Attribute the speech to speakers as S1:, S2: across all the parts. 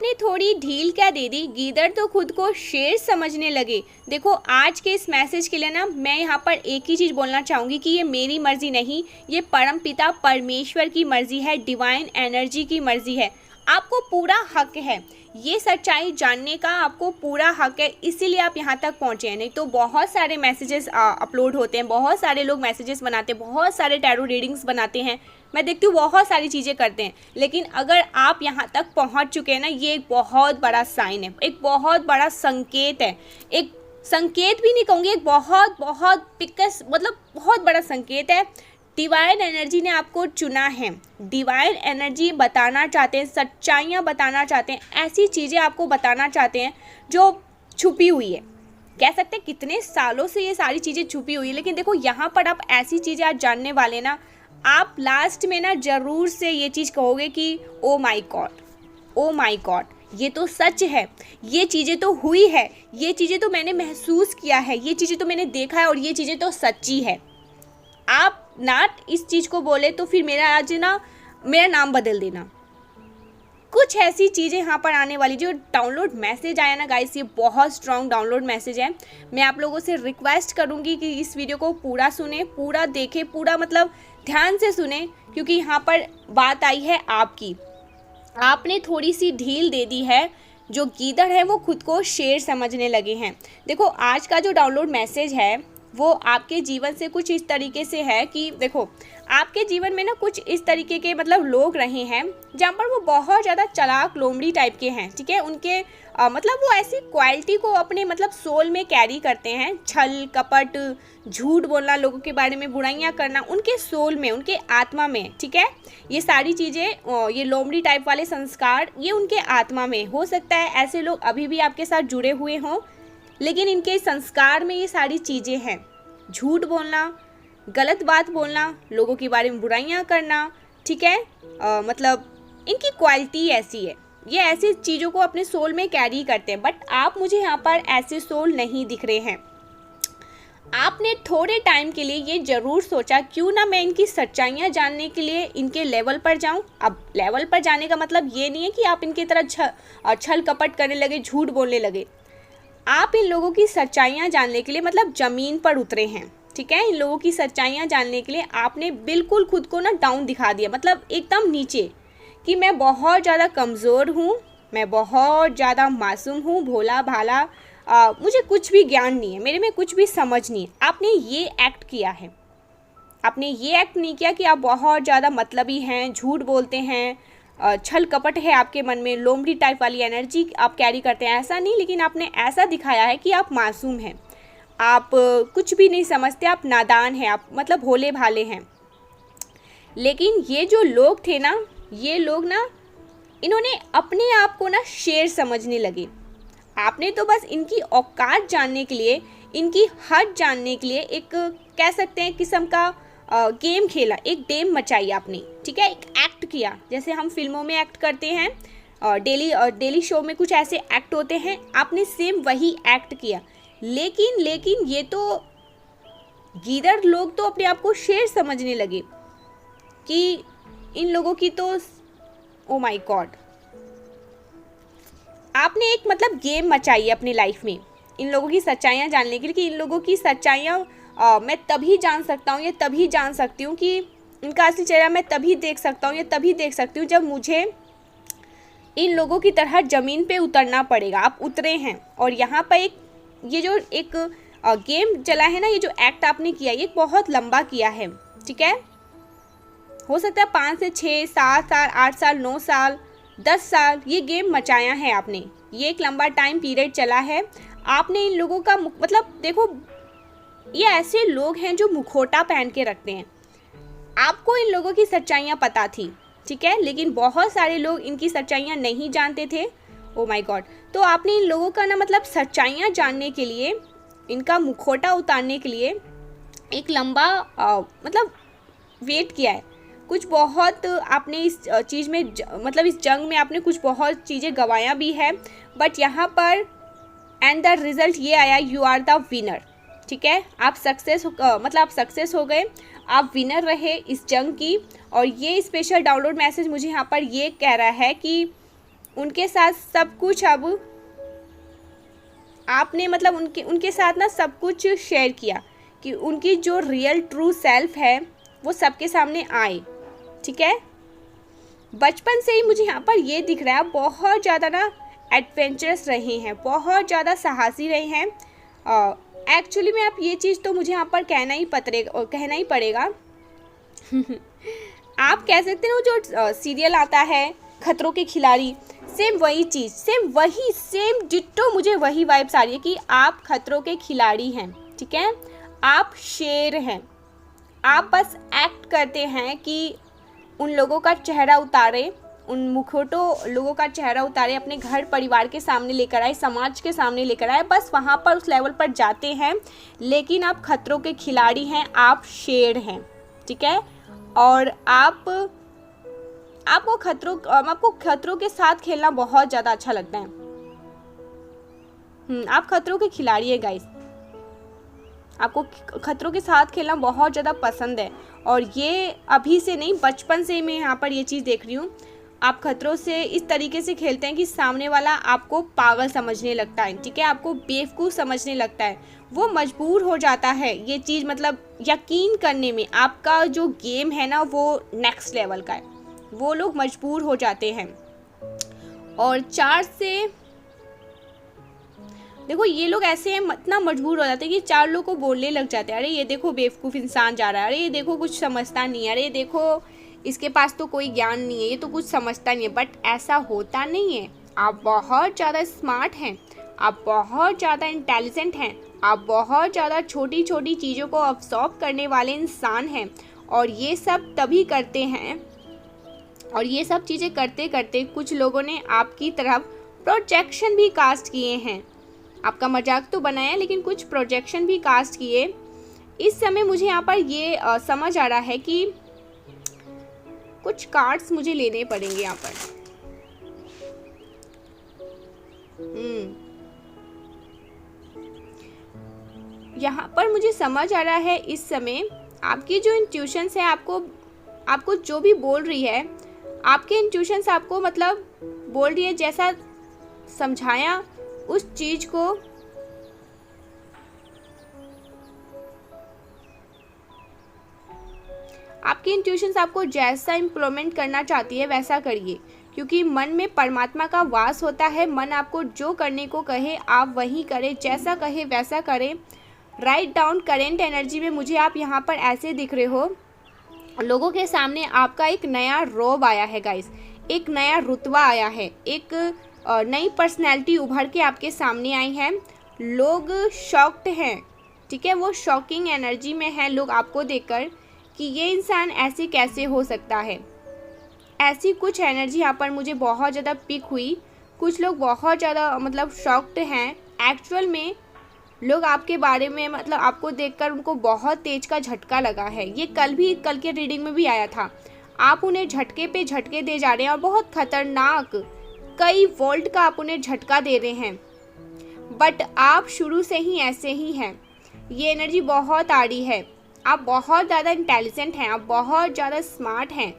S1: आपने थोड़ी ढील क्या दे दी, गीदड़ तो खुद को शेर समझने लगे। देखो आज के इस मैसेज के लिए ना मैं यहाँ पर एक ही चीज़ बोलना चाहूँगी कि ये मेरी मर्ज़ी नहीं, ये परमपिता परमेश्वर की मर्ज़ी है, डिवाइन एनर्जी की मर्ज़ी है। आपको पूरा हक है, ये सच्चाई जानने का आपको पूरा हक है, इसीलिए आप यहाँ तक पहुँचे हैं। नहीं तो बहुत सारे मैसेजेस अपलोड होते हैं, बहुत सारे लोग मैसेजेस बनाते हैं, बहुत सारे टैरो रीडिंग्स बनाते हैं, मैं देखती हूँ बहुत सारी चीज़ें करते हैं, लेकिन अगर आप यहाँ तक पहुँच चुके हैं ना, ये एक बहुत बड़ा साइन है, एक बहुत बड़ा संकेत है। एक संकेत भी नहीं कहूँगी, एक बहुत बहुत पिकस मतलब बहुत बड़ा संकेत है। डिवाइन एनर्जी ने आपको चुना है, डिवाइन एनर्जी बताना चाहते हैं, सच्चाइयाँ बताना चाहते हैं, ऐसी चीज़ें आपको बताना चाहते हैं जो छुपी हुई है। कह सकते हैं कितने सालों से ये सारी चीज़ें छुपी हुई है, लेकिन देखो यहाँ पर आप ऐसी चीज़ें आज जानने वाले ना, आप लास्ट में ना ज़रूर से ये चीज़ कहोगे कि ओ माई गॉड, ओ माई गॉड, ये तो सच है, ये चीज़ें तो हुई है, ये चीज़ें तो मैंने महसूस किया है, ये चीज़ें तो मैंने देखा है और ये चीज़ें तो सच्ची है। आप ना इस चीज़ को बोले तो फिर मेरा आज ना मेरा नाम बदल देना, कुछ ऐसी चीज़ें यहाँ पर आने वाली। जो डाउनलोड मैसेज आया ना गाइस, ये बहुत स्ट्रॉन्ग डाउनलोड मैसेज है। मैं आप लोगों से रिक्वेस्ट करूँगी कि इस वीडियो को पूरा सुने, पूरा देखें, पूरा मतलब ध्यान से सुने, क्योंकि यहाँ पर बात आई है आपकी। आपने थोड़ी सी ढील दे दी है, जो गीदड़ है वो खुद को शेर समझने लगे हैं। देखो आज का जो डाउनलोड मैसेज है वो आपके जीवन से कुछ इस तरीके से है कि देखो आपके जीवन में ना कुछ इस तरीके के मतलब लोग रहे हैं जहाँ पर वो बहुत ज़्यादा चालाक लोमड़ी टाइप के हैं, ठीक है। उनके मतलब वो ऐसी क्वालिटी को अपने मतलब सोल में कैरी करते हैं, छल कपट, झूठ बोलना, लोगों के बारे में बुराइयाँ करना, उनके सोल में, उनके आत्मा में, ठीक है। ये सारी चीज़ें, ये लोमड़ी टाइप वाले संस्कार, ये उनके आत्मा में। हो सकता है ऐसे लोग अभी भी आपके साथ जुड़े हुए हों, लेकिन इनके संस्कार में ये सारी चीज़ें हैं। झूठ बोलना, गलत बात बोलना, लोगों के बारे में बुराइयां करना, ठीक है। मतलब इनकी क्वालिटी ऐसी है, ये ऐसी चीज़ों को अपने सोल में कैरी करते हैं। बट आप मुझे यहाँ पर ऐसे सोल नहीं दिख रहे हैं। आपने थोड़े टाइम के लिए ये ज़रूर सोचा क्यों ना मैं इनकी सच्चाइयाँ जानने के लिए इनके लेवल पर जाऊँ। अब लेवल पर जाने का मतलब ये नहीं है कि आप इनकी तरह छल कपट करने लगे, झूठ बोलने लगे। आप इन लोगों की सच्चाइयाँ जानने के लिए मतलब ज़मीन पर उतरे हैं, ठीक है। इन लोगों की सच्चाइयाँ जानने के लिए आपने बिल्कुल खुद को ना डाउन दिखा दिया, मतलब एकदम नीचे, कि मैं बहुत ज़्यादा कमज़ोर हूँ, मैं बहुत ज़्यादा मासूम हूँ, भोला भाला, मुझे कुछ भी ज्ञान नहीं है, मेरे में कुछ भी समझ नहीं है। आपने ये एक्ट किया है, आपने ये एक्ट नहीं किया कि आप बहुत ज़्यादा मतलबी हैं, झूठ बोलते हैं, छल कपट है आपके मन में, लोमड़ी टाइप वाली एनर्जी आप कैरी करते हैं, ऐसा नहीं। लेकिन आपने ऐसा दिखाया है कि आप मासूम हैं, आप कुछ भी नहीं समझते, आप नादान हैं, आप मतलब भोले भाले हैं। लेकिन ये जो लोग थे ना, ये लोग ना, इन्होंने अपने आप को ना शेर समझने लगे। आपने तो बस इनकी औकात जानने के लिए, इनकी हद जानने के लिए एक कह सकते हैं किस्म का गेम खेला, एक गेम मचाई आपने, ठीक है। एक एक्ट किया, जैसे हम फिल्मों में एक्ट करते हैं, डेली शो में कुछ ऐसे एक्ट होते हैं, आपने सेम वही एक्ट किया। लेकिन ये तो गीदड़ लोग तो अपने आप को शेर समझने लगे कि इन लोगों की तो ओ माय गॉड। आपने एक मतलब गेम मचाई अपनी लाइफ में इन लोगों की सच्चाइयाँ जानने के लिए, कि इन लोगों की सच्चाइयाँ मैं तभी जान सकता हूँ, या तभी जान सकती हूँ, कि इनका असली चेहरा मैं तभी देख सकता हूँ, या तभी देख सकती हूँ जब मुझे इन लोगों की तरह ज़मीन पे उतरना पड़ेगा। आप उतरे हैं, और यहाँ पर ये जो एक गेम चला है ना, ये जो एक्ट आपने किया, ये बहुत लंबा किया है, ठीक है। हो सकता है 5 से 6, 7 साल, 8 साल, 9 साल, 10 साल ये गेम मचाया है आपने। ये एक लंबा टाइम पीरियड चला है। आपने इन लोगों का मतलब देखो, ये ऐसे लोग हैं जो मुखौटा पहन के रखते हैं। आपको इन लोगों की सच्चाइयाँ पता थी, ठीक है, लेकिन बहुत सारे लोग इनकी सच्चाइयाँ नहीं जानते थे। Oh my God. तो आपने इन लोगों का ना मतलब सच्चाइयाँ जानने के लिए, इनका मुखौटा उतारने के लिए एक लंबा मतलब वेट किया है। कुछ बहुत आपने इस चीज़ में मतलब इस जंग में आपने कुछ बहुत चीज़ें गंवाया भी है, बट यहाँ पर एंड द रिज़ल्ट ये आया, यू आर द विनर, ठीक है। आप सक्सेस हो गए, आप विनर रहे इस जंग की। और ये स्पेशल डाउनलोड मैसेज मुझे यहाँ पर ये कह रहा है कि उनके साथ सब कुछ अब आपने मतलब उनके साथ ना सब कुछ शेयर किया कि उनकी जो रियल ट्रू सेल्फ है वो सबके सामने आए। ठीक है, बचपन से ही मुझे यहाँ पर ये दिख रहा है बहुत ज़्यादा ना एडवेंचरस रहे हैं, बहुत ज़्यादा साहसी रहे हैं। एक्चुअली में आप ये चीज़ तो मुझे यहाँ पर कहना ही पड़ेगा आप कह सकते हो जो सीरियल आता है खतरों के खिलाड़ी, सेम वही चीज़, सेम डिट्टो मुझे वही वाइब्स आ रही है कि आप खतरों के खिलाड़ी हैं। ठीक है, आप शेर हैं, आप बस एक्ट करते हैं कि उन लोगों का चेहरा उतारे, उन मुखौटों लोगों का चेहरा उतारे, अपने घर परिवार के सामने लेकर आए, समाज के सामने लेकर आए, बस वहाँ पर उस लेवल पर जाते हैं। लेकिन आप खतरों के खिलाड़ी हैं, आप शेर हैं। ठीक है, और आपको खतरों के साथ खेलना बहुत ज़्यादा अच्छा लगता है। आप खतरों के खिलाड़ी है गाइस, आपको खतरों के साथ खेलना बहुत ज़्यादा पसंद है। और ये अभी से नहीं, बचपन से मैं यहाँ पर ये चीज़ देख रही हूँ। आप खतरों से इस तरीके से खेलते हैं कि सामने वाला आपको पागल समझने लगता है। ठीक है, आपको बेवकूफ़ समझने लगता है, वो मजबूर हो जाता है ये चीज़ मतलब यकीन करने में। आपका जो गेम है ना वो नेक्स्ट लेवल का है, वो लोग मजबूर हो जाते हैं। और 4 से देखो ये लोग ऐसे हैं, इतना मजबूर हो जाते हैं कि 4 लोग को बोलने लग जाते हैं, अरे ये देखो बेवकूफ़ इंसान जा रहा है, अरे ये देखो कुछ समझता नहीं है, अरे ये देखो इसके पास तो कोई ज्ञान नहीं है, ये तो कुछ समझता नहीं है। बट ऐसा होता नहीं है, आप बहुत ज़्यादा स्मार्ट हैं, आप बहुत ज़्यादा इंटेलिजेंट हैं, आप बहुत ज़्यादा छोटी छोटी चीज़ों को अब्सॉर्ब करने वाले इंसान हैं। और ये सब तभी करते हैं, और ये सब चीज़ें करते करते कुछ लोगों ने आपकी तरफ प्रोजेक्शन भी कास्ट किए हैं। आपका मजाक तो बनाया लेकिन कुछ प्रोजेक्शन भी कास्ट किए। इस समय मुझे यहाँ पर ये समझ आ रहा है कि कुछ कार्ड्स मुझे लेने पड़ेंगे यहाँ पर। यहाँ पर मुझे समझ आ रहा है इस समय आपकी जो इंट्यूशंस है, आपको जो भी बोल रही है, आपके इंट्यूशंस आपको मतलब बोल रही है, जैसा समझाया उस चीज को आपकी इंट्यूशंस आपको जैसा इम्प्लीमेंट करना चाहती है वैसा करिए, क्योंकि मन में परमात्मा का वास होता है। मन आपको जो करने को कहे आप वही करें, जैसा कहे वैसा करें। राइट डाउन करेंट एनर्जी में मुझे आप यहाँ पर ऐसे दिख रहे हो, लोगों के सामने आपका एक नया रोब आया है गाइस, एक नया रुतबा आया है, एक नई पर्सनैलिटी उभर के आपके सामने आई है। लोग शॉक्ड हैं। ठीक है, वो शॉकिंग एनर्जी में है लोग आपको देखकर कि ये इंसान ऐसे कैसे हो सकता है। ऐसी कुछ एनर्जी यहाँ पर मुझे बहुत ज़्यादा पिक हुई। कुछ लोग बहुत ज़्यादा मतलब शॉक्ड हैं। एक्चुअल में लोग आपके बारे में मतलब आपको देखकर उनको बहुत तेज का झटका लगा है। ये कल के रीडिंग में भी आया था। आप उन्हें झटके पे झटके दे जा रहे हैं और बहुत खतरनाक कई वोल्ट का आप उन्हें झटका दे रहे हैं। बट आप शुरू से ही ऐसे ही हैं। ये एनर्जी बहुत आड़ी है। आप बहुत ज़्यादा इंटेलिजेंट हैं, आप बहुत ज़्यादा स्मार्ट हैं,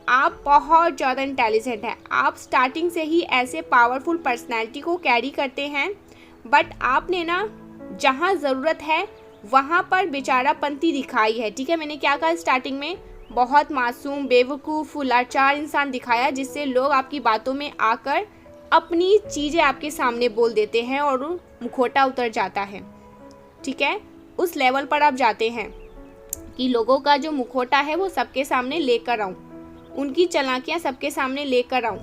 S1: आप बहुत ज़्यादा इंटेलिजेंट हैं। आप स्टार्टिंग से ही ऐसे पावरफुल पर्सनैलिटी को कैरी करते हैं। बट आपने ना जहाँ ज़रूरत है वहाँ पर बेचारापंती दिखाई है। ठीक है, मैंने क्या कहा स्टार्टिंग में, बहुत मासूम बेवकूफ़ लाचार इंसान दिखाया, जिससे लोग आपकी बातों में आकर अपनी चीज़ें आपके सामने बोल देते हैं और मुखौटा उतर जाता है। ठीक है, उस लेवल पर आप जाते हैं कि लोगों का जो मुखौटा है वो सबके सामने लेकर आऊँ, उनकी चालाकियाँ सबके सामने लेकर आऊँ।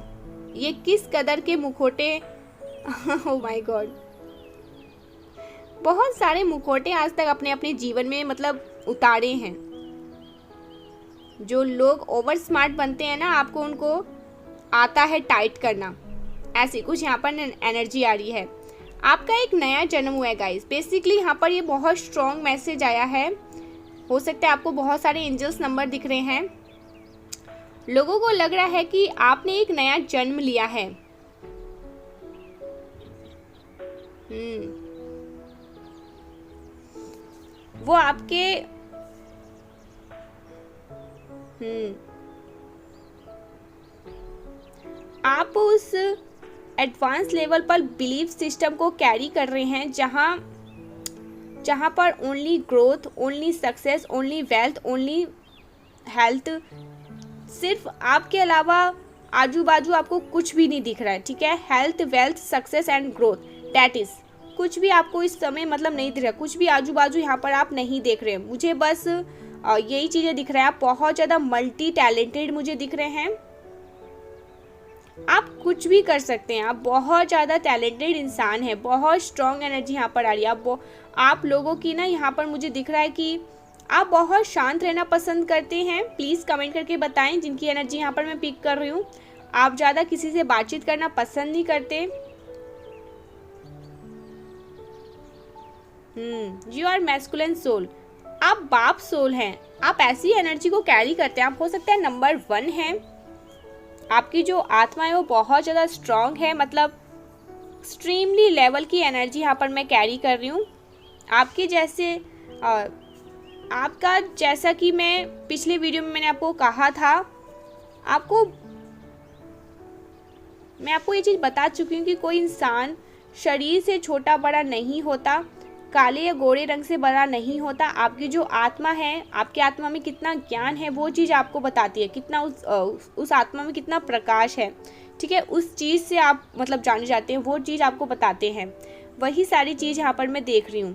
S1: ये किस कदर के मुखौटे ओह माय गॉड, बहुत सारे मुखौटे आज तक अपने अपने जीवन में मतलब उतारे हैं। जो लोग ओवर स्मार्ट बनते हैं ना, आपको उनको आता है टाइट करना। ऐसी कुछ यहाँ पर एनर्जी आ रही है। आपका एक नया जन्म हुआ है गाइस। बेसिकली यहाँ पर ये बहुत स्ट्रॉन्ग मैसेज आया है। हो सकता है आपको बहुत सारे एंजल्स नंबर दिख रहे हैं। लोगों को लग रहा है कि आपने एक नया जन्म लिया है। वो आपके आप उस एडवांस लेवल पर बिलीफ सिस्टम को कैरी कर रहे हैं जहाँ पर only growth, only success, only wealth, only health, सिर्फ आपके अलावा आजू बाजू आपको कुछ भी नहीं दिख रहा है, ठीक है। Health, wealth, success and growth, that is, कुछ भी आपको इस समय मतलब नहीं दिख रहा, कुछ भी आजू बाजू यहाँ पर आप नहीं देख रहे हैं। मुझे बस यही चीज़ें दिख रहा है। आप बहुत ज़्यादा मल्टी टैलेंटेड मुझे दिख रहे हैं। आप कुछ भी कर सकते हैं। आप बहुत ज़्यादा टैलेंटेड इंसान हैं। बहुत स्ट्रॉन्ग एनर्जी यहाँ पर आ रही है। आप लोगों की ना यहाँ पर मुझे दिख रहा है कि आप बहुत शांत रहना पसंद करते हैं। प्लीज़ कमेंट करके बताएं जिनकी एनर्जी यहाँ पर मैं पिक कर रही हूँ। आप ज़्यादा किसी से बातचीत करना पसंद नहीं करते। यू आर मैस्कुलिन सोल, आप बाप सोल हैं। आप ऐसी एनर्जी को कैरी करते हैं। आप हो सकता है नंबर 1 हैं। आपकी जो आत्मा है वो बहुत ज़्यादा स्ट्रॉन्ग है, मतलब एक्सट्रीमली लेवल की एनर्जी यहाँ पर मैं कैरी कर रही हूँ। आपके जैसे आपका जैसा कि मैं पिछले वीडियो में मैंने आपको कहा था, मैं आपको ये चीज़ बता चुकी हूँ कि कोई इंसान शरीर से छोटा बड़ा नहीं होता, काले या गोरे रंग से बड़ा नहीं होता। आपकी जो आत्मा है, आपकी आत्मा में कितना ज्ञान है वो चीज़ आपको बताती है, कितना उस आत्मा में कितना प्रकाश है, ठीक है। उस चीज़ से आप मतलब जाने जाते हैं, वो चीज़ आपको बताते हैं। वही सारी चीज़ यहाँ पर मैं देख रही हूँ।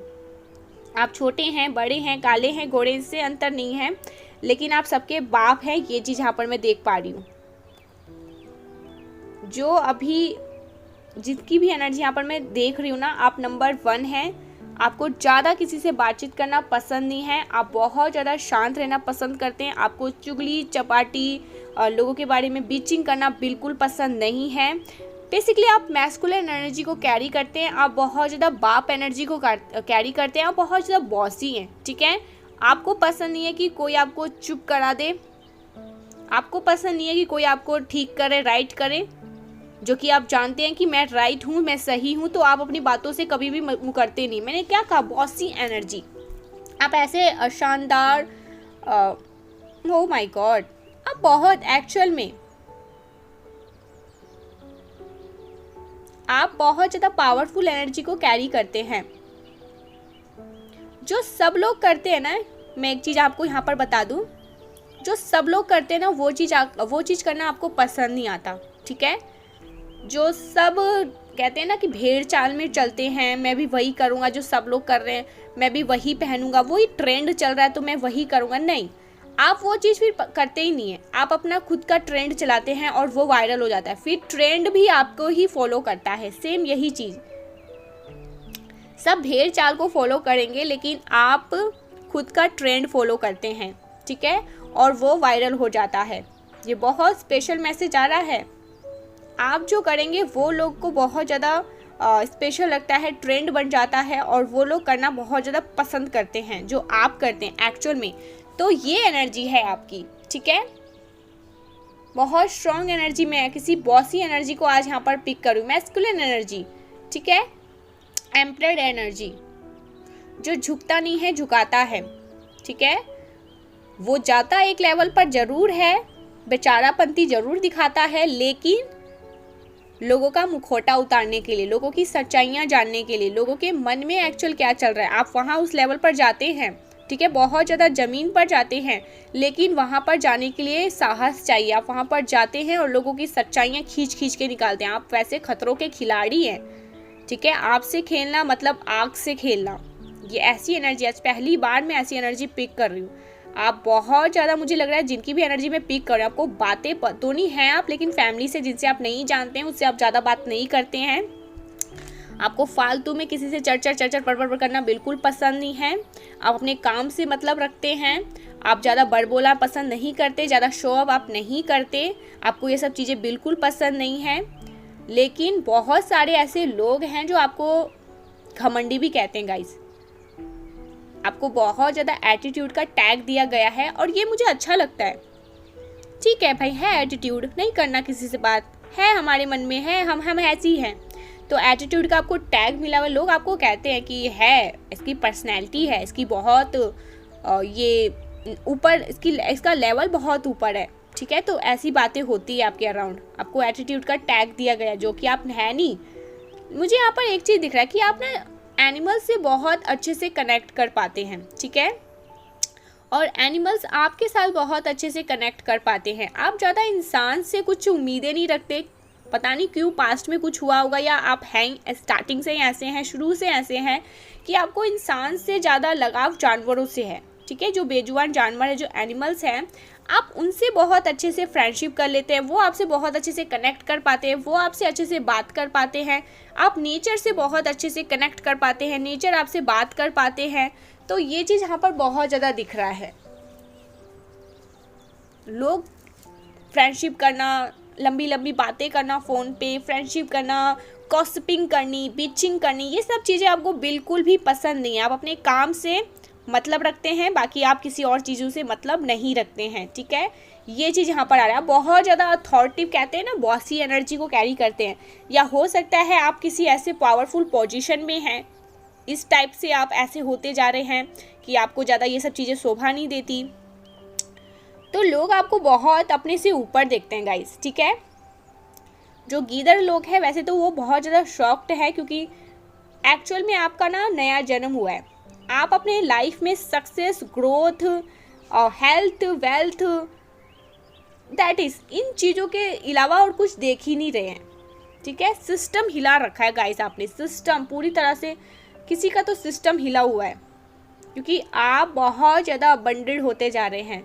S1: आप छोटे हैं, बड़े हैं, काले हैं, गोरे, इससे अंतर नहीं है, लेकिन आप सबके बाप हैं, ये चीज़ यहाँ पर मैं देख पा रही हूँ। जो अभी जिसकी भी एनर्जी यहाँ पर मैं देख रही हूँ ना, आप नंबर 1 हैं। आपको ज़्यादा किसी से बातचीत करना पसंद नहीं है। आप बहुत ज़्यादा शांत रहना पसंद करते हैं। आपको चुगली चपाटी, लोगों के बारे में बीचिंग करना बिल्कुल पसंद नहीं है। बेसिकली आप मैस्कुलिन एनर्जी को कैरी करते हैं। आप बहुत ज़्यादा बाप एनर्जी को कैरी करते हैं। आप बहुत ज़्यादा बॉसी हैं, ठीक है। आपको पसंद नहीं है कि कोई आपको चुप करा दे। आपको पसंद नहीं है कि कोई आपको ठीक करे, राइट करे, जो कि आप जानते हैं कि मैं राइट हूँ, मैं सही हूँ, तो आप अपनी बातों से कभी भी मुकरते नहीं। मैंने क्या कहा, बॉसी एनर्जी। आप ऐसे शानदार, ओ माय गॉड, आप बहुत एक्चुअल में आप बहुत ज़्यादा पावरफुल एनर्जी को कैरी करते हैं। जो सब लोग करते हैं ना, मैं एक चीज़ आपको यहाँ पर बता दूँ, जो सब लोग करते हैं ना वो चीज़ करना आपको पसंद नहीं आता, ठीक है। जो सब कहते हैं ना कि भेड़ चाल में चलते हैं, मैं भी वही करूँगा जो सब लोग कर रहे हैं, मैं भी वही पहनूंगा, वही ट्रेंड चल रहा है तो मैं वही करूँगा, नहीं, आप वो चीज़ फिर करते ही नहीं है। आप अपना खुद का ट्रेंड चलाते हैं और वो वायरल हो जाता है, फिर ट्रेंड भी आपको ही फॉलो करता है। सेम यही चीज़, सब भेड़ चाल को फॉलो करेंगे लेकिन आप खुद का ट्रेंड फॉलो करते हैं, ठीक है, और वो वायरल हो जाता है। ये बहुत स्पेशल मैसेज आ रहा है। आप जो करेंगे वो लोग को बहुत ज़्यादा स्पेशल लगता है, ट्रेंड बन जाता है और वो लोग करना बहुत ज़्यादा पसंद करते हैं जो आप करते हैं एक्चुअल में। तो ये एनर्जी है आपकी, ठीक है। बहुत स्ट्रॉन्ग एनर्जी में किसी बॉसी एनर्जी को आज यहाँ पर पिक करूँ, मैस्कुलिन एनर्जी, ठीक है। एम्परर एनर्जी, जो झुकता नहीं है झुकाता है, ठीक है। वो जाता एक लेवल पर जरूर है, बेचारापंती जरूर दिखाता है, लेकिन लोगों का मुखौटा उतारने के लिए, लोगों की सच्चाइयाँ जानने के लिए, लोगों के मन में एक्चुअल क्या चल रहा है, आप वहाँ उस लेवल पर जाते हैं, ठीक है। बहुत ज़्यादा ज़मीन पर जाते हैं, लेकिन वहाँ पर जाने के लिए साहस चाहिए। आप वहाँ पर जाते हैं और लोगों की सच्चाइयाँ खींच खींच के निकालते हैं। आप वैसे खतरों के खिलाड़ी हैं, ठीक है। आपसे खेलना मतलब आग से खेलना, ये ऐसी एनर्जी, आज पहली बार मैं ऐसी एनर्जी पिक कर रही हूँ। आप बहुत ज़्यादा, मुझे लग रहा है जिनकी भी एनर्जी में पिक कर रहे हैं, आपको बातें तो नहीं हैं आप, लेकिन फैमिली से जिनसे आप नहीं जानते हैं उससे आप ज़्यादा बात नहीं करते हैं। आपको फालतू में किसी से चर्चा पड़ करना बिल्कुल पसंद नहीं है। आप अपने काम से मतलब रखते हैं। आप ज़्यादा बड़बोला पसंद नहीं करते, ज़्यादा शो ऑफ आप नहीं करते, आपको ये सब चीज़ें बिल्कुल पसंद नहीं हैं। लेकिन बहुत सारे ऐसे लोग हैं जो आपको घमंडी भी कहते हैं गाइस। आपको बहुत ज़्यादा एटीट्यूड का टैग दिया गया है और ये मुझे अच्छा लगता है, ठीक है भाई, है एटीट्यूड, नहीं करना किसी से बात, है हमारे मन में, है हम ऐसी हैं, तो एटीट्यूड का आपको टैग मिला हुआ। लोग आपको कहते हैं कि है, इसकी पर्सनैलिटी है, इसकी बहुत ये ऊपर, इसका लेवल बहुत ऊपर है, ठीक है, तो ऐसी बातें होती है आपके अराउंड, आपको एटीट्यूड का टैग दिया गया जो कि आप है नहीं। मुझे यहाँ पर एक चीज़ दिख रहा है कि आप ना एनिमल से बहुत अच्छे से कनेक्ट कर पाते हैं, ठीक है, और एनिमल्स आपके साथ बहुत अच्छे से कनेक्ट कर पाते हैं। आप ज़्यादा इंसान से कुछ उम्मीदें नहीं रखते, पता नहीं क्यों, पास्ट में कुछ हुआ होगा या आप हैं स्टार्टिंग से ही ऐसे हैं, शुरू से ऐसे हैं कि आपको इंसान से ज़्यादा लगाव जानवरों से है, ठीक है। जो बेजुबान जानवर है, जो एनिमल्स हैं, आप उनसे बहुत अच्छे से फ्रेंडशिप कर लेते हैं, वो आपसे बहुत अच्छे से कनेक्ट कर पाते हैं, वो आपसे अच्छे से बात कर पाते हैं। आप नेचर से बहुत अच्छे से कनेक्ट कर पाते हैं, नेचर आपसे बात कर पाते हैं। तो ये चीज़ यहाँ पर बहुत ज़्यादा दिख रहा है। लोग फ्रेंडशिप करना, लंबी लंबी बातें करना फ़ोन पे, फ्रेंडशिप करना, गॉसिपिंग करनी, बिचिंग करनी, ये सब चीज़ें आपको बिल्कुल भी पसंद नहीं है। आप अपने काम से मतलब रखते हैं, बाकी आप किसी और चीज़ों से मतलब नहीं रखते हैं, ठीक है। ये चीज़ यहाँ पर आ रहा है। बहुत ज़्यादा अथॉरिटिव कहते हैं ना, बॉसी एनर्जी को कैरी करते हैं, या हो सकता है आप किसी ऐसे पावरफुल पोजीशन में हैं, इस टाइप से आप ऐसे होते जा रहे हैं कि आपको ज़्यादा ये सब चीज़ें शोभा नहीं देती। तो लोग आपको बहुत अपने से ऊपर देखते हैं गाइस, ठीक है। जो गीदड़ लोग हैं वैसे तो वो बहुत ज़्यादा शॉक्ड है, क्योंकि एक्चुअल में आपका ना नया जन्म हुआ है। आप अपने लाइफ में success, growth, health, wealth, that is, इन चीज़ों के अलावा और कुछ देख ही नहीं रहे हैं, ठीक है। सिस्टम हिला रखा है गाइस आपने, सिस्टम पूरी तरह से, किसी का तो सिस्टम हिला हुआ है, क्योंकि आप बहुत ज़्यादा अबंडेड होते जा रहे हैं।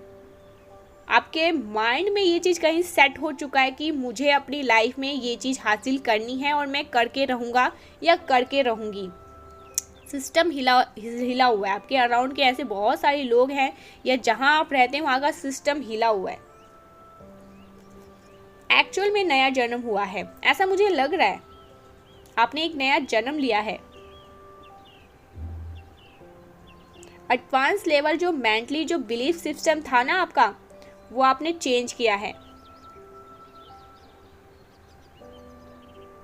S1: आपके माइंड में ये चीज़ कहीं सेट हो चुका है कि मुझे अपनी लाइफ में ये चीज़ हासिल करनी है और मैं करके रहूँगा या करके रहूँगी। सिस्टम हिला हुआ है। आपके अराउंड के ऐसे बहुत सारे लोग हैं, या जहाँ आप रहते हैं वहाँ का सिस्टम हिला हुआ है। एक्चुअल में नया जन्म हुआ है, ऐसा मुझे लग रहा है। आपने एक नया जन्म लिया है। एडवांस लेवल जो मेंटली जो बिलीफ सिस्टम था ना आपका, वो आपने चेंज किया है।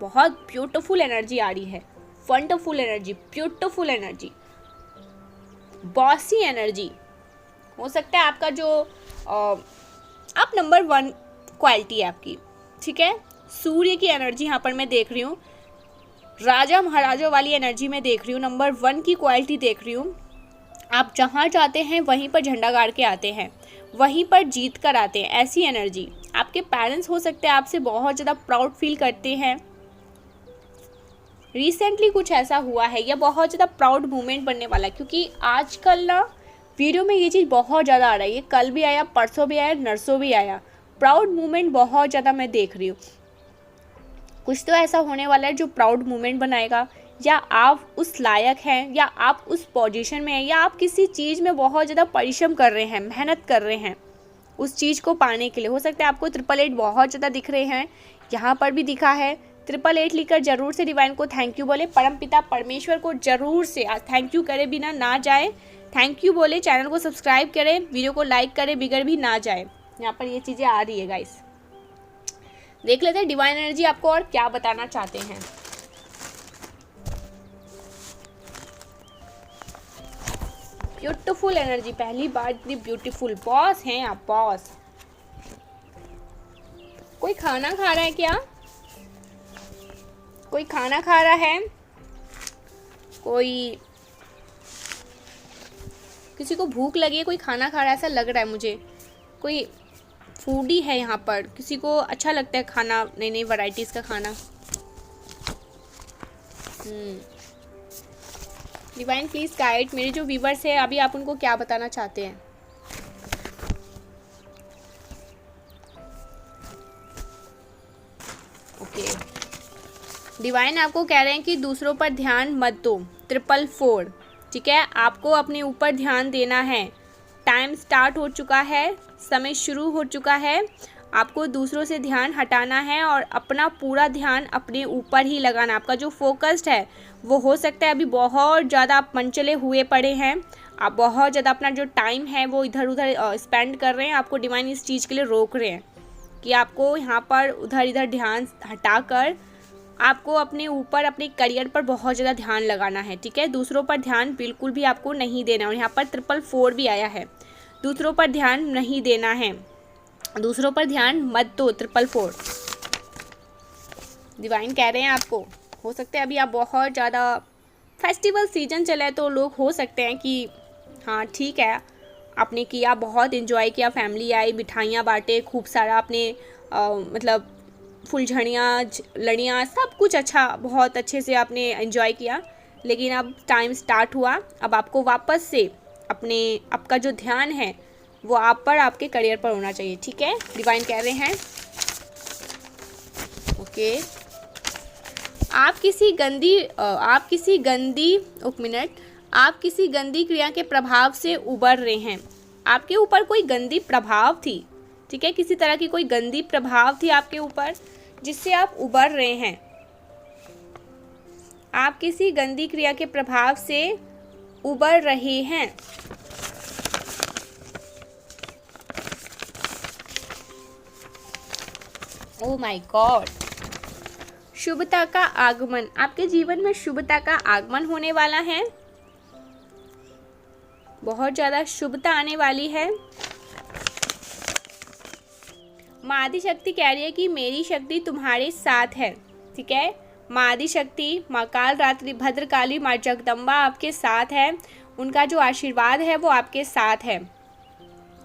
S1: बहुत ब्यूटीफुल एनर्जी आ रही है, wonderful energy, beautiful energy, bossy energy. हो सकता है आपका जो आप नंबर 1 क्वालिटी है आपकी, ठीक है। सूर्य की एनर्जी यहाँ पर मैं देख रही हूँ, राजा महाराजों वाली एनर्जी में देख रही हूँ, नंबर 1 की क्वालिटी देख रही हूँ। आप जहाँ जाते हैं वहीं पर झंडा गाड़ के आते हैं, वहीं पर जीत कर आते हैं, ऐसी एनर्जी। आपके पेरेंट्स हो सकते हैं आपसे बहुत ज़्यादा प्राउड फील करते हैं। रिसेंटली कुछ ऐसा हुआ है, या बहुत ज़्यादा प्राउड मोमेंट बनने वाला है, क्योंकि आजकल ना वीडियो में ये चीज़ बहुत ज़्यादा आ रही है। कल भी आया, परसों भी आया, नरसों भी आया, प्राउड मोमेंट बहुत ज़्यादा मैं देख रही हूँ। कुछ तो ऐसा होने वाला है जो प्राउड मोमेंट बनाएगा, या आप उस लायक हैं, या आप उस पोजीशन में हैं, या आप किसी चीज़ में बहुत ज़्यादा परिश्रम कर रहे हैं, मेहनत कर रहे हैं उस चीज़ को पाने के लिए। हो सकता है आपको 888 बहुत ज़्यादा दिख रहे हैं, यहाँ पर भी दिखा है। 888 लिखकर ज़रूर से डिवाइन को थैंक यू बोले, परमपिता परमेश्वर को ज़रूर से थैंक यू करे बिना ना जाए, थैंक यू बोले, चैनल को सब्सक्राइब करें, वीडियो को लाइक करें बिगड़ भी ना जाए। यहाँ पर ये चीज़ें आ रही है गाइस। देख लेते हैं डिवाइन एनर्जी आपको और क्या बताना चाहते हैं। ब्यूटीफुल एनर्जी, पहली बार इतनी ब्यूटीफुल। बॉस हैं आप, बॉस। कोई खाना खा रहा है क्या? कोई खाना खा रहा है? कोई, किसी को भूख लगी है, कोई खाना खा रहा है, ऐसा लग रहा है मुझे। कोई फूडी है यहाँ पर, किसी को अच्छा लगता है खाना, नई नई वैरायटीज़ का खाना। डिवाइन प्लीज़ गाइड, मेरे जो व्यूवर्स हैं अभी आप उनको क्या बताना चाहते हैं? ओके, डिवाइन आपको कह रहे हैं कि दूसरों पर ध्यान मत दो। 444, ठीक है, आपको अपने ऊपर ध्यान देना है। टाइम स्टार्ट हो चुका है, समय शुरू हो चुका है। आपको दूसरों से ध्यान हटाना है और अपना पूरा ध्यान अपने ऊपर ही लगाना। आपका जो फोकस्ड है वो हो सकता है अभी बहुत ज़्यादा आप मनचले हुए पड़े हैं, आप बहुत ज़्यादा अपना जो टाइम है वो इधर उधर स्पेंड कर रहे हैं। आपको डिवाइन इस चीज़ के लिए रोक रहे हैं कि आपको यहाँ पर उधर इधर ध्यान हटाकर आपको अपने ऊपर, अपने करियर पर बहुत ज़्यादा ध्यान लगाना है, ठीक है। दूसरों पर ध्यान बिल्कुल भी आपको नहीं देना। और यहाँ पर 444 भी आया है, दूसरों पर ध्यान नहीं देना है। दूसरों पर ध्यान मत दो, 444। डिवाइन कह रहे हैं आपको, हो सकता है अभी आप बहुत ज़्यादा फेस्टिवल सीजन चला है तो लोग हो सकते हैं कि हाँ ठीक है, आपने किया, बहुत इन्जॉय किया, फैमिली आई, मिठाइयाँ बांटे, खूब सारा आपने मतलब फुलझड़ियाँ, लड़ियाँ, सब कुछ अच्छा, बहुत अच्छे से आपने एंजॉय किया। लेकिन अब टाइम स्टार्ट हुआ, अब आपको वापस से आपका जो ध्यान है वो आप पर, आपके करियर पर होना चाहिए। ठीक है, डिवाइन कह रहे हैं। ओके, आप किसी गंदी आप किसी गंदी क्रिया के प्रभाव से उबर रहे हैं। आपके ऊपर कोई गंदी प्रभाव थी, ठीक है, किसी तरह की कोई गंदी प्रभाव थी आपके ऊपर जिससे आप उबर रहे हैं। आप किसी गंदी क्रिया के प्रभाव से उबर रहे हैं। ओह माय गॉड, शुभता का आगमन, आपके जीवन में शुभता का आगमन होने वाला है, बहुत ज़्यादा शुभता आने वाली है। माँ आदिशक्ति कह रही है कि मेरी शक्ति तुम्हारे साथ है। ठीक है, माँ आदिशक्ति, माँ काल रात्रि भद्रकाली, माँ जगदम्बा आपके साथ है, उनका जो आशीर्वाद है वो आपके साथ है,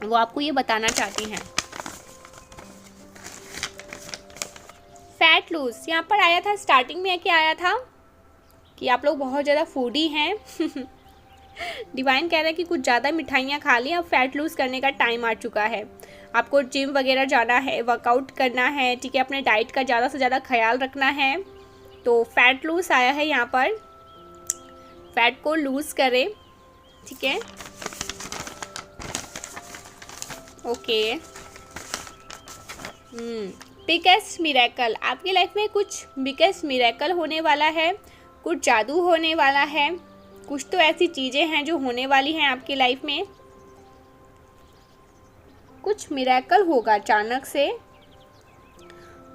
S1: वो आपको ये बताना चाहती हैं। फैट लूज यहाँ पर आया था, स्टार्टिंग में क्या आया था कि आप लोग बहुत ज़्यादा फूडी हैं। डिवाइन कह रहा है कि कुछ ज़्यादा मिठाइयाँ खा ली, अब फैट लूज़ करने का टाइम आ चुका है, आपको जिम वगैरह जाना है, वर्कआउट करना है, ठीक है, अपने डाइट का ज़्यादा से ज़्यादा ख्याल रखना है। तो फैट लूज़ आया है यहाँ पर, फैट को लूज़ करें। ठीक है, ओके। बिगेस्ट मिरेकल, आपकी लाइफ में कुछ बिगेस्ट मिरेकल होने वाला है, कुछ जादू होने वाला है, कुछ तो ऐसी चीज़ें हैं जो होने वाली हैं आपकी लाइफ में, कुछ मिरेकल होगा अचानक से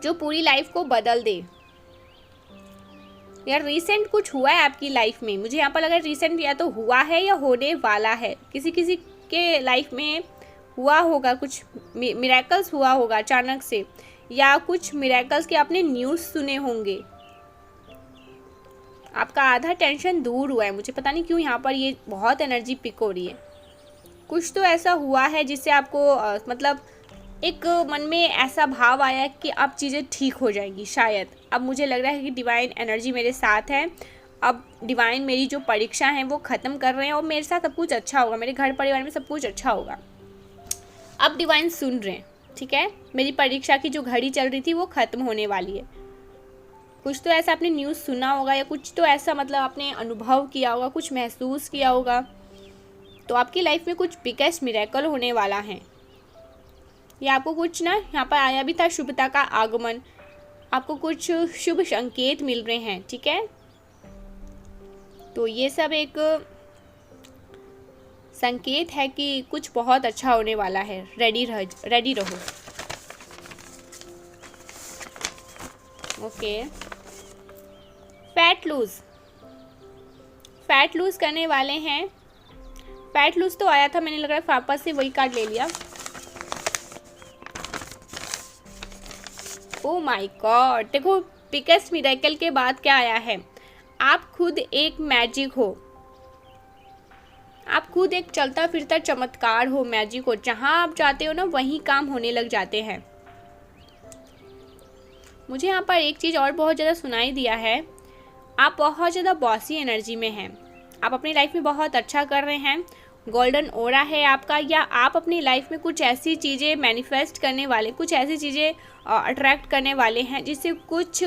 S1: जो पूरी लाइफ को बदल दे। यार रिसेंट कुछ हुआ है आपकी लाइफ में, मुझे यहाँ पर लगा रिसेंट या तो हुआ है या होने वाला है, किसी किसी के लाइफ में हुआ होगा, कुछ मिरेकल्स हुआ होगा अचानक से, या कुछ मिरेकल्स के आपने न्यूज़ सुने होंगे। आपका आधा टेंशन दूर हुआ है, मुझे पता नहीं क्यों यहाँ पर ये बहुत एनर्जी पिक हो रही है। कुछ तो ऐसा हुआ है जिससे आपको मतलब एक मन में ऐसा भाव आया कि अब चीज़ें ठीक हो जाएंगी शायद। अब मुझे लग रहा है कि डिवाइन एनर्जी मेरे साथ है, अब डिवाइन मेरी जो परीक्षा है वो ख़त्म कर रहे हैं और मेरे साथ सब कुछ अच्छा होगा, मेरे घर परिवार में सब कुछ अच्छा होगा। अब डिवाइन सुन रहे हैं, ठीक है, मेरी परीक्षा की जो घड़ी चल रही थी वो ख़त्म होने वाली है। कुछ तो ऐसा आपने न्यूज़ सुना होगा या कुछ तो ऐसा मतलब आपने अनुभव किया होगा, कुछ महसूस किया होगा, तो आपकी लाइफ में कुछ बिगेस्ट मिरेकल होने वाला है। या आपको कुछ ना, यहाँ पर आया भी था शुभता का आगमन, आपको कुछ शुभ संकेत मिल रहे हैं। ठीक है, तो ये सब एक संकेत है कि कुछ बहुत अच्छा होने वाला है, रेडी रहो। ओके, फैट लूज करने वाले हैं। फैट लूज तो आया था, मैंने लग रहा है वापस से वही कार्ड ले लिया। ओह माय गॉड, देखो बिगेस्ट मिरेकल के बाद क्या आया है, आप खुद एक मैजिक हो, आप खुद एक चलता फिरता चमत्कार हो, मैजिक हो, जहाँ आप जाते हो ना वहीं काम होने लग जाते हैं। मुझे यहाँ पर एक चीज़ और बहुत ज़्यादा सुनाई दिया है, आप बहुत ज़्यादा बॉसी एनर्जी में हैं, आप अपनी लाइफ में बहुत अच्छा कर रहे हैं, गोल्डन ओरा है आपका, या आप अपनी लाइफ में कुछ ऐसी चीज़ें मैनिफेस्ट करने वाले, कुछ ऐसी चीज़ें अट्रैक्ट करने वाले हैं जिससे कुछ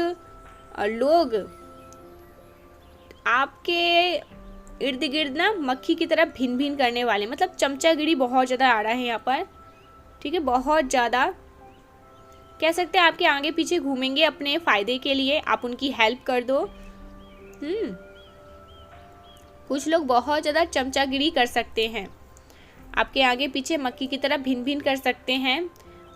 S1: लोग आपके इर्द गिर्द ना मक्खी की तरह भिन भिन करने वाले, मतलब चमचागिरी बहुत ज़्यादा आ रहा है यहाँ पर। ठीक है, बहुत ज़्यादा कह सकते हैं आपके आगे पीछे घूमेंगे अपने फ़ायदे के लिए, आप उनकी हेल्प कर दो। कुछ लोग बहुत ज़्यादा चमचागिरी कर सकते हैं, आपके आगे पीछे मक्खी की तरह भिन भिन कर सकते हैं,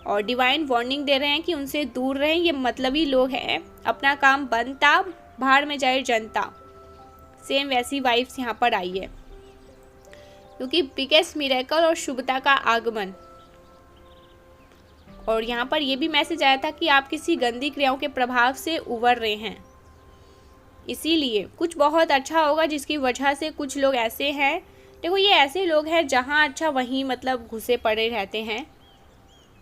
S1: और डिवाइन वार्निंग दे रहे हैं कि उनसे दूर रहें, ये मतलबी लोग हैं, अपना काम बनता बाहर में जाए जनता। सेम वैसी वाइब्स यहाँ पर आई है, क्योंकि बिगेस्ट मिरेकल और शुभता का आगमन, और यहाँ पर ये भी मैसेज आया था कि आप किसी गंदी क्रियाओं के प्रभाव से उबर रहे हैं, इसीलिए कुछ बहुत अच्छा होगा जिसकी वजह से कुछ लोग ऐसे हैं, देखो ये ऐसे लोग हैं जहाँ अच्छा वहीं मतलब घुसे पड़े रहते हैं,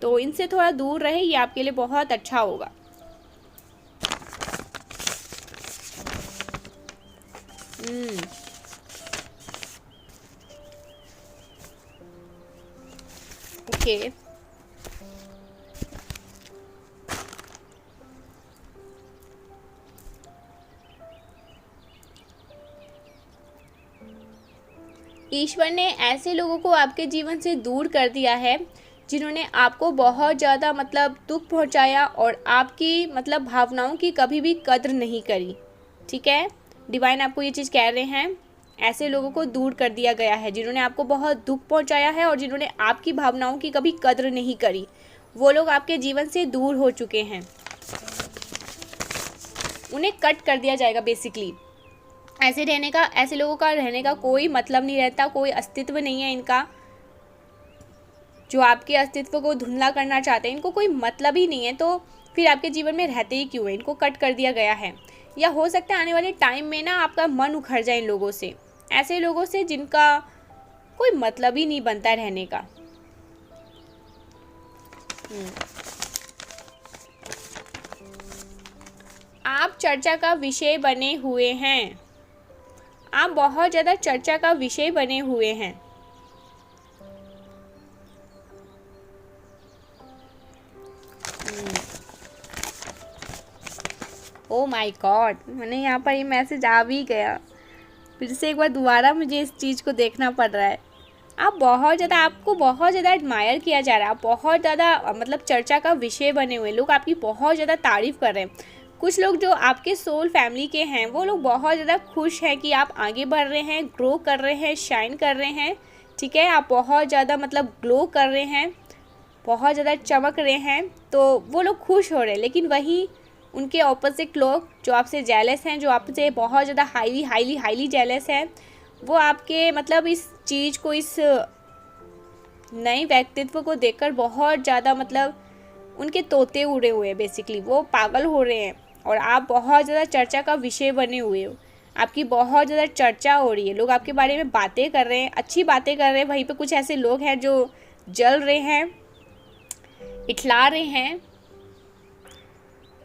S1: तो इनसे थोड़ा दूर रहे, ये आपके लिए बहुत अच्छा होगा। ओके ईश्वर ने ऐसे लोगों को आपके जीवन से दूर कर दिया है जिन्होंने आपको बहुत ज़्यादा मतलब दुख पहुंचाया और आपकी मतलब भावनाओं की कभी भी कद्र नहीं करी। ठीक है, डिवाइन आपको ये चीज़ कह रहे हैं, ऐसे लोगों को दूर कर दिया गया है जिन्होंने आपको बहुत दुख पहुंचाया है और जिन्होंने आपकी भावनाओं की कभी कद्र नहीं करी, वो लोग आपके जीवन से दूर हो चुके हैं, उन्हें कट कर दिया जाएगा। बेसिकली ऐसे लोगों का रहने का कोई मतलब नहीं रहता, कोई अस्तित्व नहीं है इनका, जो आपके अस्तित्व को धुंधला करना चाहते हैं, इनको कोई मतलब ही नहीं है, तो फिर आपके जीवन में रहते ही क्यों है, इनको कट कर दिया गया है। या हो सकता है आने वाले टाइम में ना आपका मन उखड़ जाए इन लोगों से, ऐसे लोगों से जिनका कोई मतलब ही नहीं बनता रहने का। आप चर्चा का विषय बने हुए हैं, आप बहुत ज़्यादा चर्चा का विषय बने हुए हैं। ओ माय गॉड, मैंने यहाँ पर ये मैसेज आ भी गया, फिर से एक बार दोबारा मुझे इस चीज़ को देखना पड़ रहा है। आपको बहुत ज़्यादा एडमायर किया जा रहा है, आप बहुत ज़्यादा मतलब चर्चा का विषय बने हुए, लोग आपकी बहुत ज़्यादा तारीफ़ कर रहे हैं। कुछ लोग जो आपके सोल फैमिली के हैं वो लोग बहुत ज़्यादा खुश हैं कि आप आगे बढ़ रहे हैं, ग्रो कर रहे हैं, शाइन कर रहे हैं। ठीक है, आप बहुत ज़्यादा मतलब ग्लो कर रहे हैं, बहुत ज़्यादा चमक रहे हैं, तो वो लोग खुश हो रहे हैं। लेकिन वहीं उनके ऑपोजिट लोग जो आपसे जेलस हैं, जो आपसे बहुत ज़्यादा हाईली जेलस हैं, वो आपके मतलब इस चीज़ को, इस नए व्यक्तित्व को देखकर बहुत ज़्यादा मतलब उनके तोते उड़े हुए हैं। बेसिकली वो पागल हो रहे हैं और आप बहुत ज़्यादा चर्चा का विषय बने हुए हो, आपकी बहुत ज़्यादा चर्चा हो रही है, लोग आपके बारे में बातें कर रहे हैं, अच्छी बातें कर रहे हैं। वहीं पे कुछ ऐसे लोग हैं जो जल रहे हैं, इठला रहे हैं,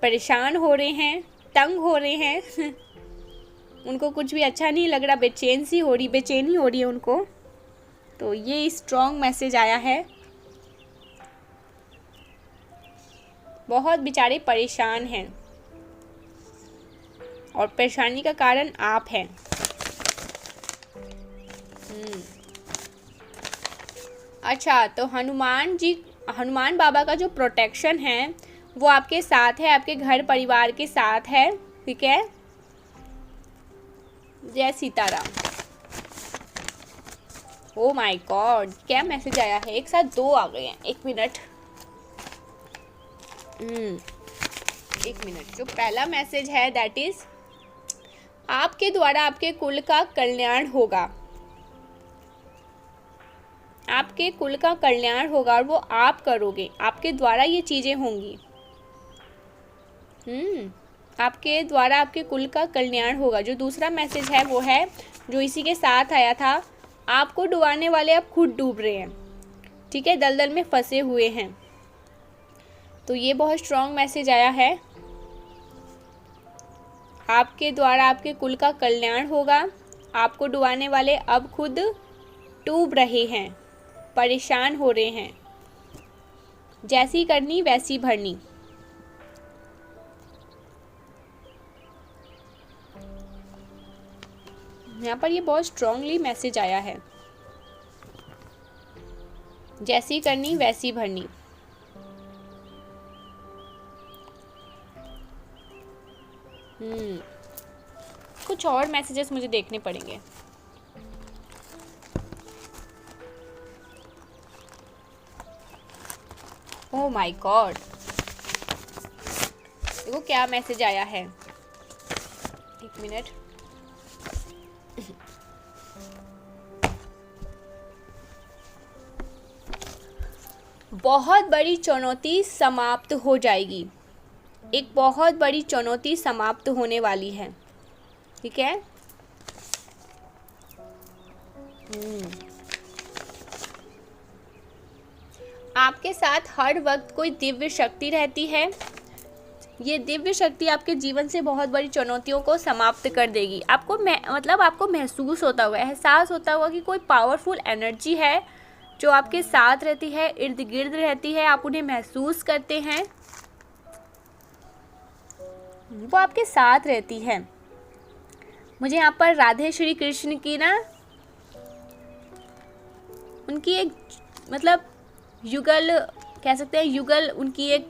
S1: परेशान हो रहे हैं, तंग हो रहे हैं उनको कुछ भी अच्छा नहीं लग रहा, बेचैनी हो रही है उनको। तो ये स्ट्रॉन्ग मैसेज आया है, बहुत बेचारे परेशान हैं और परेशानी का कारण आप हैं। अच्छा, तो हनुमान बाबा का जो प्रोटेक्शन है वो आपके साथ है, आपके घर परिवार के साथ है। ठीक है, जय सीताराम। ओ माय गॉड, क्या मैसेज आया है, एक साथ दो आ गए हैं। एक मिनट, जो पहला मैसेज है दैट इज आपके द्वारा आपके कुल का कल्याण होगा, आपके कुल का कल्याण होगा और वो आप करोगे, आपके द्वारा ये चीज़ें होंगी। आपके द्वारा आपके कुल का कल्याण होगा। जो दूसरा मैसेज है वो है जो इसी के साथ आया था, आपको डुबाने वाले अब खुद डूब रहे हैं। ठीक है, दलदल में फंसे हुए हैं। तो ये बहुत स्ट्रॉन्ग मैसेज आया है, आपके द्वारा आपके कुल का कल्याण होगा, आपको डुबाने वाले अब खुद डूब रहे हैं, परेशान हो रहे हैं। जैसी करनी वैसी भरनी। यहाँ पर ये बहुत स्ट्रांगली मैसेज आया है, जैसी करनी वैसी भरनी। कुछ और मैसेजेस मुझे देखने पड़ेंगे। ओह माय गॉड, देखो क्या मैसेज आया है। एक मिनट, बहुत बड़ी चुनौती समाप्त हो जाएगी। एक बहुत बड़ी चुनौती समाप्त होने वाली है, ठीक है। आपके साथ हर वक्त कोई दिव्य शक्ति रहती है। ये दिव्य शक्ति आपके जीवन से बहुत बड़ी चुनौतियों को समाप्त कर देगी। आपको आपको महसूस होता होगा, एहसास होता होगा कि कोई पावरफुल एनर्जी है जो आपके साथ रहती है, इर्द गिर्द रहती है, आप उन्हें महसूस करते हैं, वो आपके साथ रहती है। मुझे यहाँ पर राधे श्री कृष्ण की ना उनकी एक युगल कह सकते हैं, युगल उनकी एक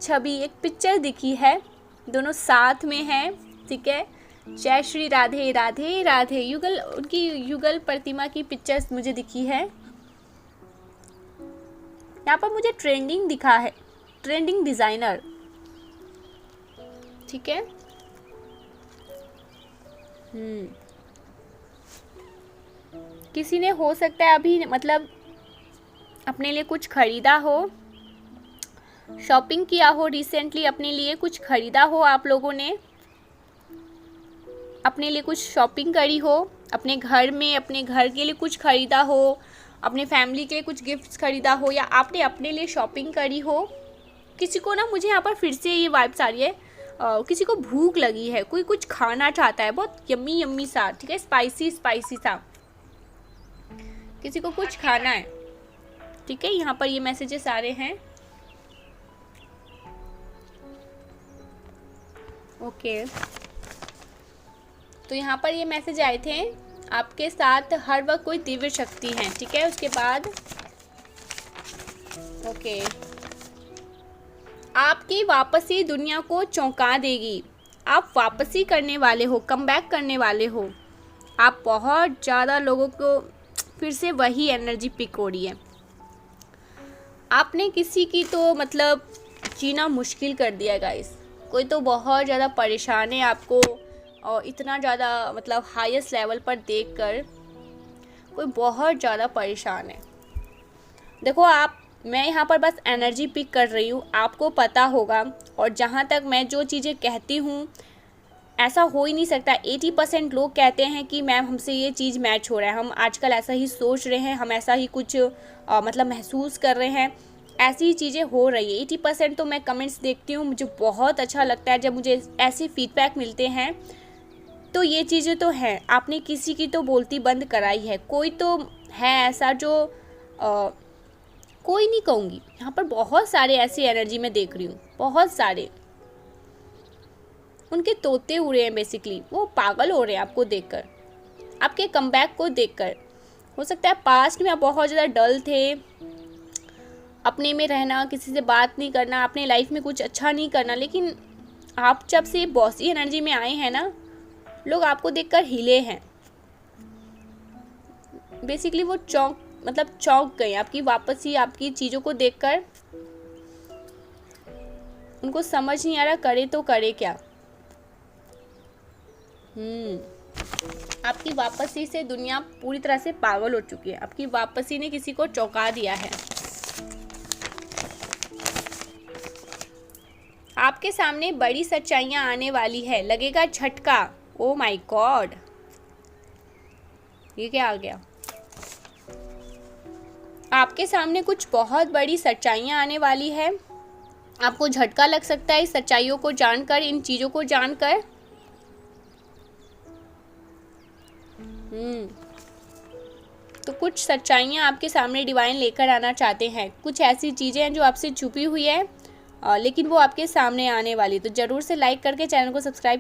S1: छवि, एक पिक्चर दिखी है, दोनों साथ में हैं, ठीक है। जय श्री राधे राधे राधे, युगल उनकी युगल प्रतिमा की पिक्चर्स मुझे दिखी है। यहाँ पर मुझे ट्रेंडिंग दिखा है, ट्रेंडिंग डिजाइनर, ठीक है। किसी ने हो सकता है अभी अपने लिए कुछ खरीदा हो, शॉपिंग किया हो, रिसेंटली अपने लिए कुछ खरीदा हो, आप लोगों ने अपने लिए कुछ शॉपिंग करी हो, अपने घर में अपने घर के लिए कुछ खरीदा हो, अपने फैमिली के लिए कुछ गिफ्ट्स खरीदा हो, या आपने अपने लिए शॉपिंग करी हो। किसी को ना, मुझे यहाँ पर फिर से ये वाइब्स आ रही है, किसी को भूख लगी है, कोई कुछ खाना चाहता है, बहुत यम्मी यम्मी सा, ठीक है, स्पाइसी स्पाइसी सा, किसी को कुछ खाना है, ठीक है। यहाँ पर ये मैसेजेस आ रहे हैं, ओके। तो यहाँ पर ये मैसेज आए थे, आपके साथ हर वक्त कोई दिव्य शक्ति है, ठीक है। उसके बाद ओके, आपकी वापसी दुनिया को चौंका देगी। आप वापसी करने वाले हो, कम बैक करने वाले हो। आप बहुत ज़्यादा लोगों को फिर से वही एनर्जी पिक हो रही है। आपने किसी की तो जीना मुश्किल कर दिया गाइस। कोई तो बहुत ज़्यादा परेशान है आपको, और इतना ज़्यादा हाईएस्ट लेवल पर देखकर कोई बहुत ज़्यादा परेशान है। देखो मैं यहाँ पर बस एनर्जी पिक कर रही हूँ, आपको पता होगा। और जहाँ तक मैं जो चीज़ें कहती हूँ, ऐसा हो ही नहीं सकता। 80% लोग कहते हैं कि मैम हमसे ये चीज़ मैच हो रहा है, हम आजकल ऐसा ही सोच रहे हैं, हम ऐसा ही कुछ महसूस कर रहे हैं, ऐसी ही चीज़ें हो रही है। 80% तो मैं कमेंट्स देखती हूँ, मुझे बहुत अच्छा लगता है जब मुझे ऐसे फीडबैक मिलते हैं। तो ये चीज़ें तो हैं, आपने किसी की तो बोलती बंद कराई है। कोई तो है ऐसा जो कोई नहीं कहूँगी, यहाँ पर बहुत सारे ऐसी एनर्जी में देख रही हूँ, बहुत सारे उनके तोते उड़े हैं। बेसिकली वो पागल हो रहे हैं आपको देखकर, आपके कमबैक को देखकर। हो सकता है पास्ट में आप बहुत ज़्यादा डल थे, अपने में रहना, किसी से बात नहीं करना, अपने लाइफ में कुछ अच्छा नहीं करना। लेकिन आप जब से बॉसी एनर्जी में आए हैं ना, लोग आपको देखकर हिले हैं। बेसिकली वो चौंक गए आपकी वापसी, आपकी चीज़ों को देखकर। उनको समझ नहीं आ रहा करे तो करे क्या। आपकी वापसी से दुनिया पूरी तरह से पागल हो चुकी है। आपकी वापसी ने किसी को चौंका दिया है। आपके सामने बड़ी सच्चाइयां आने वाली है, लगेगा झटका। ओ माय गॉड, ये क्या आ गया? आपके सामने कुछ बहुत बड़ी सच्चाइयां आने वाली है। आपको झटका लग सकता है इस सच्चाइयों को जानकर, इन चीज़ों को जानकर। तो कुछ सच्चाइयां आपके सामने डिवाइन लेकर आना चाहते हैं। कुछ ऐसी चीज़ें हैं जो आपसे छुपी हुई है, लेकिन वो आपके सामने आने वाली। तो ज़रूर से लाइक करके चैनल को सब्सक्राइब